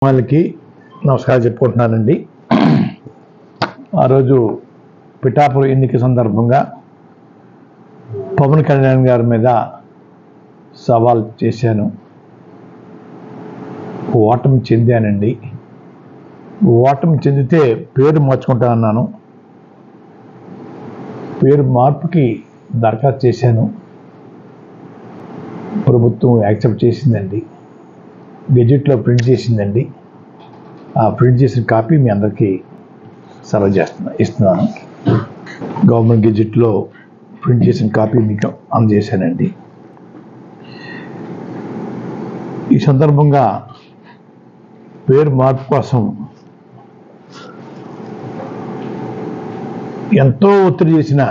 వాళ్ళకి నమస్కారం చెప్పుకుంటున్నానండి. ఆ రోజు పిఠాపురం ఎన్నిక సందర్భంగా పవన్ కళ్యాణ్ గారి మీద సవాల్ చేశాను. ఓటమి చెందానండి. ఓటమి చెందితే పేరు మార్చుకుంటా అన్నాను. పేరు మార్పుకి దరఖాస్తు చేశాను. ప్రభుత్వం యాక్సెప్ట్ చేసిందండి. గెజెట్లో ప్రింట్ చేసిందండి. ఆ ప్రింట్ చేసిన కాపీ మీ అందరికీ సర్వ్ ఇస్తున్నాను. గవర్నమెంట్ గెజెట్లో ప్రింట్ చేసిన కాపీ మీకు అందజేశానండి. ఈ సందర్భంగా పేరు మార్పు కోసం ఎంతో ఒత్తిడి చేసిన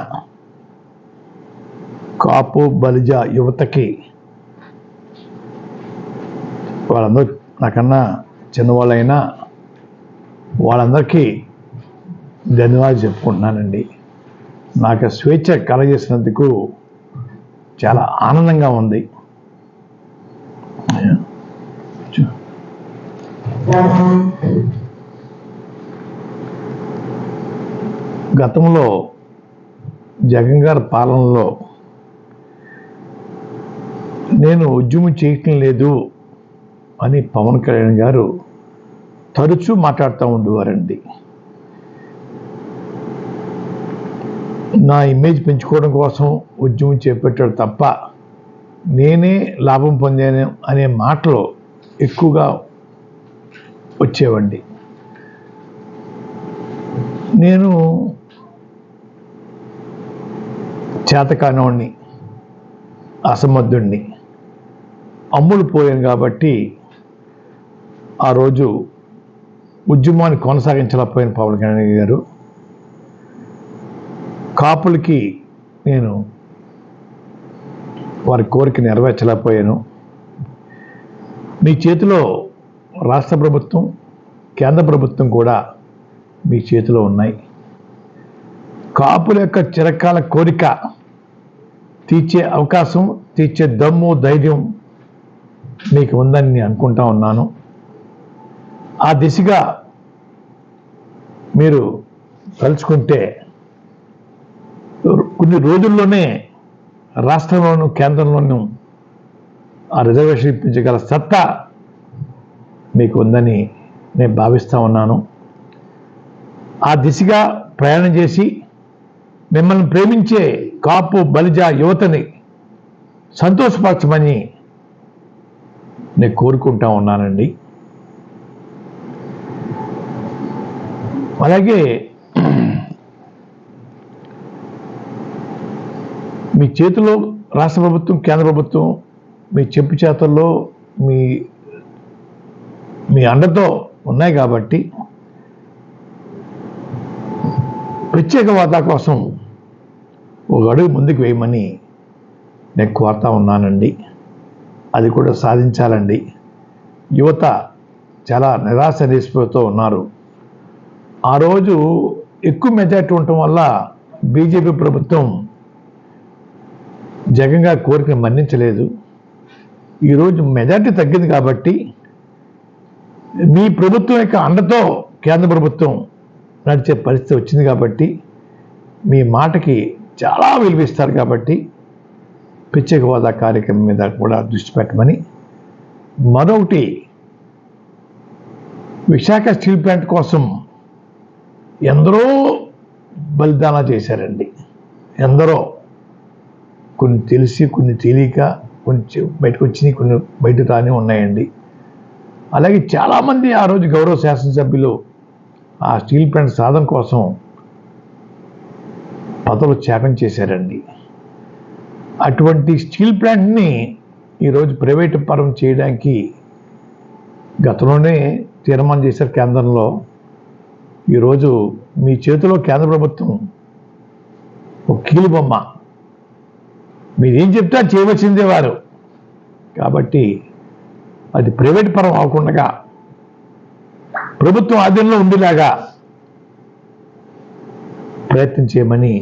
కాపు బలిజ యువతకి, వాళ్ళందరూ నాకన్నా చిన్నవాళ్ళైనా వాళ్ళందరికీ ధన్యవాదాలు చెప్పుకుంటున్నానండి. నాకు స్వేచ్ఛ కలగజేసినందుకు చాలా ఆనందంగా ఉంది. గతంలో జగన్ గారి పాలనలో నేను ఉద్యమం చేయటం లేదు అని పవన్ కళ్యాణ్ గారు తరచూ మాట్లాడుతూ ఉండేవారండి. నా ఇమేజ్ పెంచుకోవడం కోసం ఉద్యమం చేపట్టాడు తప్ప నేనే లాభం పొందాను అనే మాటలు ఎక్కువగా వచ్చేవండి. నేను చేతకానివాడిని, అసమర్థుడిని, అమ్ముడు పోయాను కాబట్టి ఆ రోజు ఉద్యమాన్ని కొనసాగించలేకపోయిన పవన్ కళ్యాణ్ గారు, కాపులకి నేను వారి కోరిక నెరవేర్చలేకపోయాను. మీ చేతిలో రాష్ట్ర ప్రభుత్వం, కేంద్ర ప్రభుత్వం కూడా మీ చేతిలో ఉన్నాయి. కాపుల యొక్క చిరకాల కోరిక తీర్చే అవకాశం, తీర్చే దమ్ము, ధైర్యం మీకు ఉందని నేను అనుకుంటా ఉన్నాను. ఆ దిశగా మీరు తలుచుకుంటే కొన్ని రోజుల్లోనే రాష్ట్రంలోనూ కేంద్రంలోనూ ఆ రిజర్వేషన్ ఇప్పించగల సత్తా మీకు ఉందని నేను భావిస్తూ ఉన్నాను. ఆ దిశగా ప్రయాణం చేసి మిమ్మల్ని ప్రేమించే కాపు బలిజ యువతని సంతోషపరచమని నేను కోరుకుంటా ఉన్నానండి. అలాగే మీ చేతిలో రాష్ట్ర ప్రభుత్వం, కేంద్ర ప్రభుత్వం మీ చెప్పు చేతల్లో మీ అండతో ఉన్నాయి కాబట్టి ప్రత్యేక హోదా కోసం ఒక అడుగు ముందుకు వేయమని నేను కోరుతా ఉన్నానండి. అది కూడా సాధించాలండి. యువత చాలా నిరాశ నిస్పృహతో ఉన్నారు. ఆ రోజు ఎక్కువ మెజార్టీ ఉండటం వల్ల బీజేపీ ప్రభుత్వం జగన్ గారి కోరికను మన్నించలేదు. ఈరోజు మెజార్టీ తగ్గింది కాబట్టి మీ ప్రభుత్వం యొక్క అండతో కేంద్ర ప్రభుత్వం నడిచే పరిస్థితి వచ్చింది కాబట్టి మీ మాటకి చాలా విలువిస్తారు కాబట్టి ప్రత్యేక హోదా కార్యక్రమం మీద కూడా దృష్టి పెట్టమని, మరొకటి విశాఖ స్టీల్ ప్లాంట్ కోసం ఎందరో బలిదానాలు చేశారండి. ఎందరో, కొన్ని తెలిసి, కొన్ని తెలియక, కొంచెం బయటకు వచ్చినాయి, కొన్ని బయట రాని ఉన్నాయండి. అలాగే చాలామంది ఆ రోజు గౌరవ శాసనసభ్యులు ఆ స్టీల్ ప్లాంట్ సాధన కోసం పదవులు త్యాగం చేశారండి. అటువంటి స్టీల్ ప్లాంట్ని ఈరోజు ప్రైవేటు పరం చేయడానికి గతంలోనే తీర్మానం చేశారు కేంద్రంలో. ఈరోజు మీ చేతిలో కేంద్ర ప్రభుత్వం ఒక కీలుబొమ్మ, మీరేం చెప్తే చేయవలసిందే వారు. కాబట్టి అది ప్రైవేట్ పరం అవ్వకుండా ప్రభుత్వం ఆధీనంలో ఉండేలాగా ప్రయత్నం చేయమని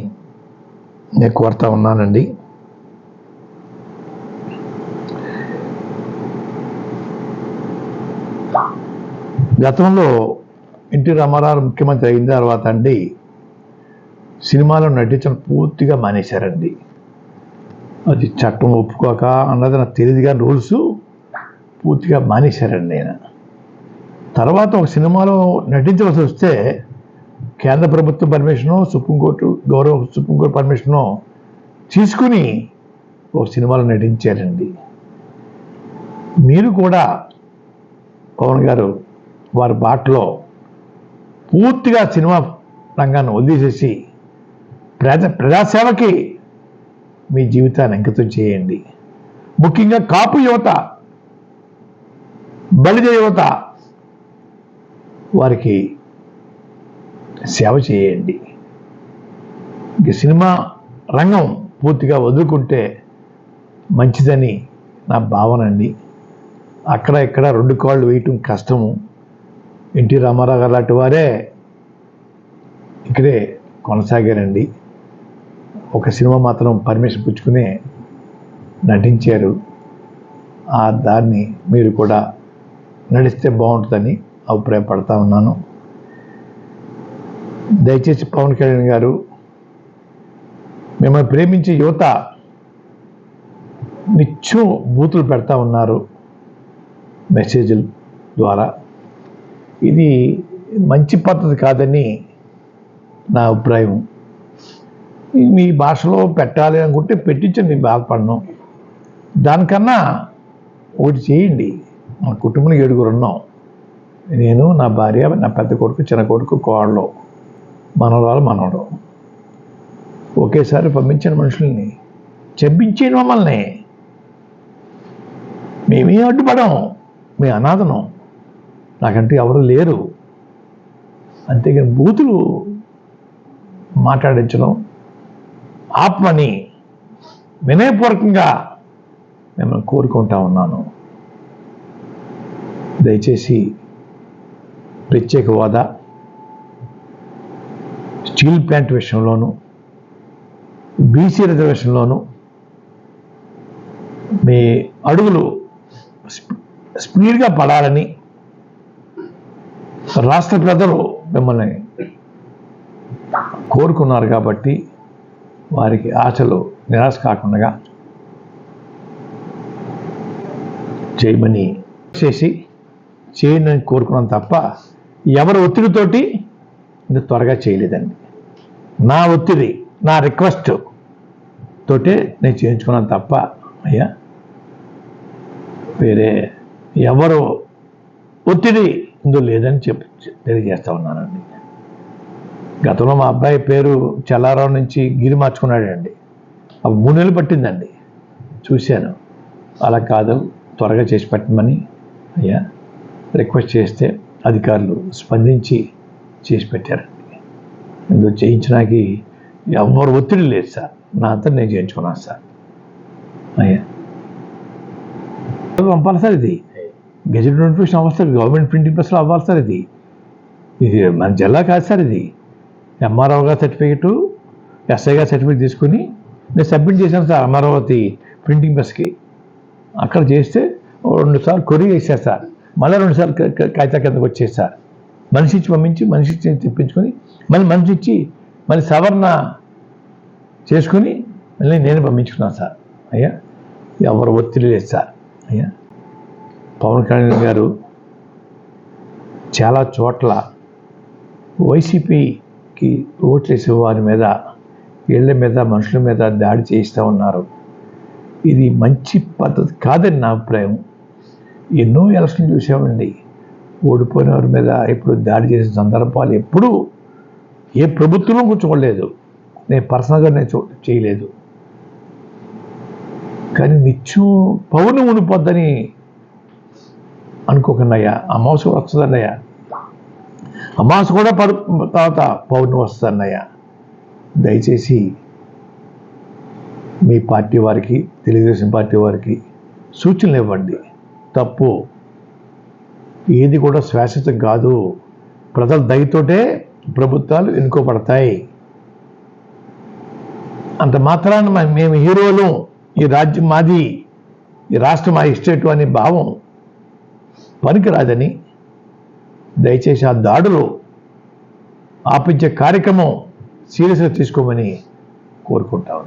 నేను కోరుతా ఉన్నానండి. గతంలో ఎన్టీ రామారావు ముఖ్యమంత్రి అయిన తర్వాత అండి సినిమాలో నటించడం పూర్తిగా మానేశారండి. అది చట్టం ఒప్పుకోక అన్నది నాకు తెలియదు కానీ రూల్స్ పూర్తిగా మానేశారండి ఆయన. తర్వాత ఒక సినిమాలో నటించవలసి వస్తే కేంద్ర ప్రభుత్వ పర్మిషను, సుప్రీంకోర్టు పర్మిషను తీసుకుని ఒక సినిమాలో నటించారండి. మీరు కూడా పవన్ గారు వారి బాటలో పూర్తిగా సినిమా రంగాన్ని వదిలేసేసి ప్రజాసేవకి మీ జీవితాన్ని అంకితం చేయండి. ముఖ్యంగా కాపు యువత, బలిజ యువత వారికి సేవ చేయండి. ఇంక సినిమా రంగం పూర్తిగా వదులుకుంటే మంచిదని నా భావన అండి. అక్కడ ఇక్కడ 2 కాళ్ళు వేయటం కష్టము. ఎన్టీ రామారావు గారు లాంటి వారే ఇక్కడే కొనసాగారండి. ఒక సినిమా మాత్రం పర్మిషన్ పుచ్చుకునే నటించారు. ఆ దాన్ని మీరు కూడా నడిస్తే బాగుంటుందని అభిప్రాయపడతా ఉన్నాను. దయచేసి పవన్ కళ్యాణ్ గారు, మిమ్మల్ని ప్రేమించే యువత నిత్యం బూతులు పెడతా ఉన్నారు మెసేజ్ల ద్వారా. ఇది మంచి పద్ధతి కాదని నా అభిప్రాయం. మీ భాషలో పెట్టాలి అనుకుంటే పెట్టించండి, బాధపడను. దానికన్నా ఒకటి చేయండి. మన కుటుంబంలో 7 ఉన్నాం. నేను, నా భార్య, నా పెద్ద కొడుకు, చిన్న కొడుకు, కోడలు, మనవరాలు, మనవడు. ఒకేసారి పంపించిన మనుషుల్ని చెప్పించేయండి. మమ్మల్ని మేమే అడ్డుపడం, మీ అనాథనం, నాకంటే ఎవరు లేరు. అంతేగాని బూతులు మాట్లాడించడం ఆత్మని వినయపూర్వకంగా మిమ్మల్ని కోరుకుంటా ఉన్నాను. దయచేసి ప్రత్యేక హోదా, స్టీల్ ప్లాంట్ విషయంలోనూ, బీసీ రిజర్వేషన్లోనూ మీ అడుగులు స్పీడ్గా పడాలని రాష్ట్ర ప్రజలు మిమ్మల్ని కోరుకున్నారు కాబట్టి వారికి ఆశలు నిరాశ కాకుండా చేయమని చేయండి అని కోరుకున్నాను తప్ప ఎవరి ఒత్తిడితోటి ఇంత త్వరగా చేయలేదండి. నా ఒత్తిడి, నా రిక్వెస్ట్ తోటే నేను చేయించుకున్నాను తప్ప అయ్యా వేరే ఎవరు ఒత్తిడి ఇందులో లేదని తెలియజేస్తా ఉన్నానండి. గతంలో మా అబ్బాయి పేరు చెల్లారావు నుంచి గిరి మార్చుకున్నాడండి. అవి 3 నెలలు పట్టిందండి. చూశాను. అలా కాదు, త్వరగా చేసి పెట్టమని అయ్యా రిక్వెస్ట్ చేస్తే అధికారులు స్పందించి చేసి పెట్టారండి. ఇందులో చేయించడానికి ఎవరు ఒత్తిడి లేదు సార్. నా అంతా నేను చేయించుకున్నాను సార్. అయ్యా పంపాలి సార్. ఇది గెజెట్ నోటిఫికేషన్ అవ్వాలి సార్. గవర్నమెంట్ ప్రింటింగ్ ప్రెస్లో అవ్వాలి సార్. ఇది మన జిల్లా కాదు సార్. ఇది ఎంఆర్ఓ గారి సర్టిఫికేటు, ఎస్ఐ గారి సర్టిఫికేట్ తీసుకుని నేను సబ్మిట్ చేశాను సార్ అమరావతి ప్రింటింగ్ ప్రెస్కి. అక్కడ చేస్తే 2 సార్లు కొరియర్ వేసారు సార్. మళ్ళీ 2 సార్లు కాగితా కిందకు వచ్చేది సార్. మనిషి ఇచ్చి పంపించి, మనిషి ఇచ్చి తెప్పించుకొని, మళ్ళీ మనిషి ఇచ్చి మళ్ళీ సవరణ చేసుకుని మళ్ళీ నేను పంపించుకున్నాను సార్. అయ్యా ఎవరు ఒత్తిడి లేదు సార్. అయ్యా పవన్ కళ్యాణ్ గారు చాలా చోట్ల వైసీపీకి ఓట్లేసే వారి మీద, ఇళ్ల మీద, మనుషుల మీద దాడి చేస్తూ ఉన్నారు. ఇది మంచి పద్ధతి కాదని నా అభిప్రాయం. ఎన్నో ఎలక్షన్లు చూసామండి. ఓడిపోయిన వారి మీద ఇప్పుడు దాడి చేసిన సందర్భాలు ఎప్పుడూ ఏ ప్రభుత్వంలో కూర్చోలేదు. నేను పర్సనల్గా నేను చేయలేదు. కానీ నిత్యం పౌర్ణమి ఉండిపోద్దని అనుకోకుండాయ్యా. అమావాస్య వస్తుందన్నయ్యా. అమావాస్య కూడా తర్వాత పౌర్ణమి వస్తుందన్నయ్యా. దయచేసి మీ పార్టీ వారికి, తెలుగుదేశం పార్టీ వారికి సూచనలు ఇవ్వండి. తప్పు ఏది కూడా శాశ్వతం కాదు. ప్రజల దయతోటే ప్రభుత్వాలు ఎన్నుకోబడతాయి. అంత మాత్రాన మేము హీరోలు, ఈ రాజ్యం మాది, ఈ రాష్ట్రం మా ఇస్టేటు అనే భావం పనికిరాదని దయచేసి ఆ దాడులు ఆపించే కార్యక్రమం సీరియస్గా తీసుకోమని కోరుకుంటా ఉన్నాను.